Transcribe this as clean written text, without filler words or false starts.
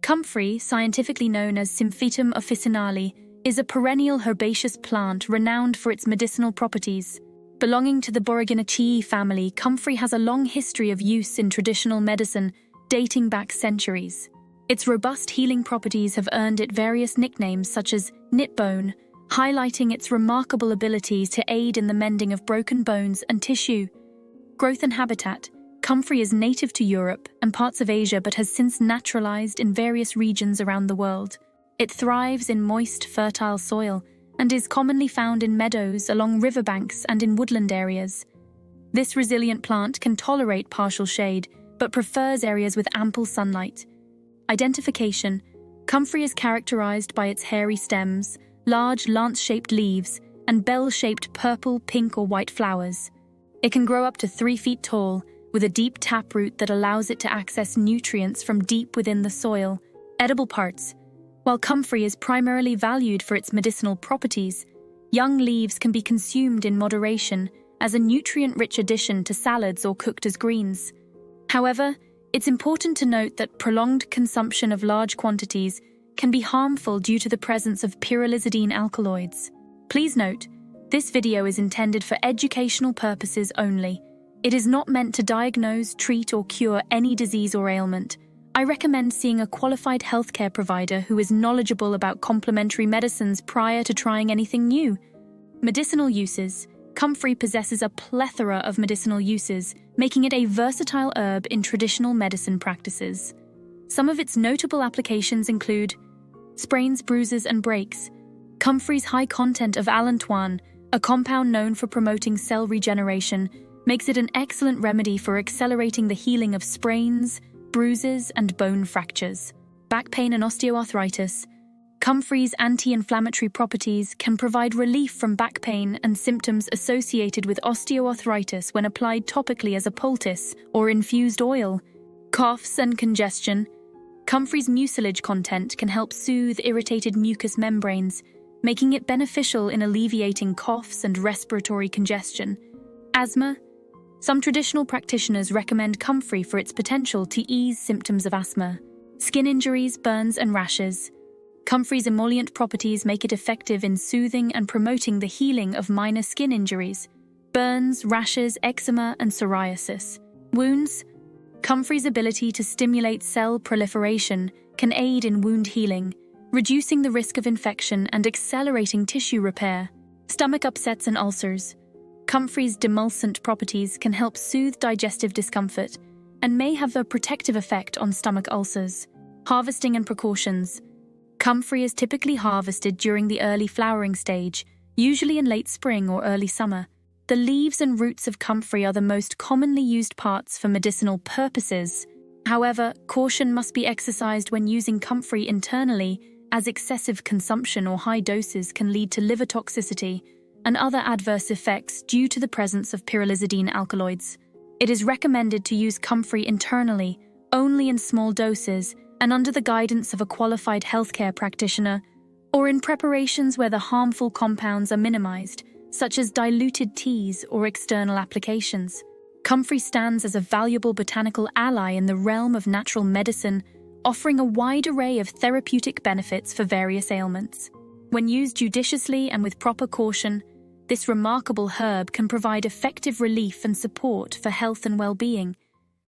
Comfrey, scientifically known as Symphytum officinale, is a perennial herbaceous plant renowned for its medicinal properties. Belonging to the Boraginaceae family, comfrey has a long history of use in traditional medicine, dating back centuries. Its robust healing properties have earned it various nicknames such as knitbone, highlighting its remarkable ability to aid in the mending of broken bones and tissue. Growth and habitat. Comfrey is native to Europe and parts of Asia but has since naturalized in various regions around the world. It thrives in moist, fertile soil and is commonly found in meadows, along riverbanks, and in woodland areas. This resilient plant can tolerate partial shade but prefers areas with ample sunlight. Identification. Comfrey is characterized by its hairy stems, large lance-shaped leaves, and bell-shaped purple, pink, or white flowers. It can grow up to 3 feet tall, with a deep taproot that allows it to access nutrients from deep within the soil. Edible parts. While comfrey is primarily valued for its medicinal properties, young leaves can be consumed in moderation as a nutrient-rich addition to salads or cooked as greens. However, it's important to note that prolonged consumption of large quantities can be harmful due to the presence of pyrrolizidine alkaloids. Please note, this video is intended for educational purposes only. It is not meant to diagnose, treat, or cure any disease or ailment. I recommend seeing a qualified healthcare provider who is knowledgeable about complementary medicines prior to trying anything new. Medicinal uses. Comfrey possesses a plethora of medicinal uses, making it a versatile herb in traditional medicine practices. Some of its notable applications include sprains, bruises, and breaks. Comfrey's high content of allantoin, a compound known for promoting cell regeneration, makes it an excellent remedy for accelerating the healing of sprains, bruises, and bone fractures. Back pain and osteoarthritis. Comfrey's anti-inflammatory properties can provide relief from back pain and symptoms associated with osteoarthritis when applied topically as a poultice or infused oil. Coughs and congestion. Comfrey's mucilage content can help soothe irritated mucous membranes, making it beneficial in alleviating coughs and respiratory congestion. Asthma. Some traditional practitioners recommend comfrey for its potential to ease symptoms of asthma. Skin injuries, burns, and rashes. Comfrey's emollient properties make it effective in soothing and promoting the healing of minor skin injuries, burns, rashes, eczema, and psoriasis. Wounds. Comfrey's ability to stimulate cell proliferation can aid in wound healing, reducing the risk of infection and accelerating tissue repair. Stomach upsets and ulcers. Comfrey's demulcent properties can help soothe digestive discomfort and may have a protective effect on stomach ulcers. Harvesting and precautions. Comfrey is typically harvested during the early flowering stage, usually in late spring or early summer. The leaves and roots of comfrey are the most commonly used parts for medicinal purposes. However, caution must be exercised when using comfrey internally, as excessive consumption or high doses can lead to liver toxicity and other adverse effects due to the presence of pyrrolizidine alkaloids. It is recommended to use comfrey internally, only in small doses and under the guidance of a qualified healthcare practitioner, or in preparations where the harmful compounds are minimized, such as diluted teas or external applications. Comfrey stands as a valuable botanical ally in the realm of natural medicine, offering a wide array of therapeutic benefits for various ailments. When used judiciously and with proper caution, this remarkable herb can provide effective relief and support for health and well-being.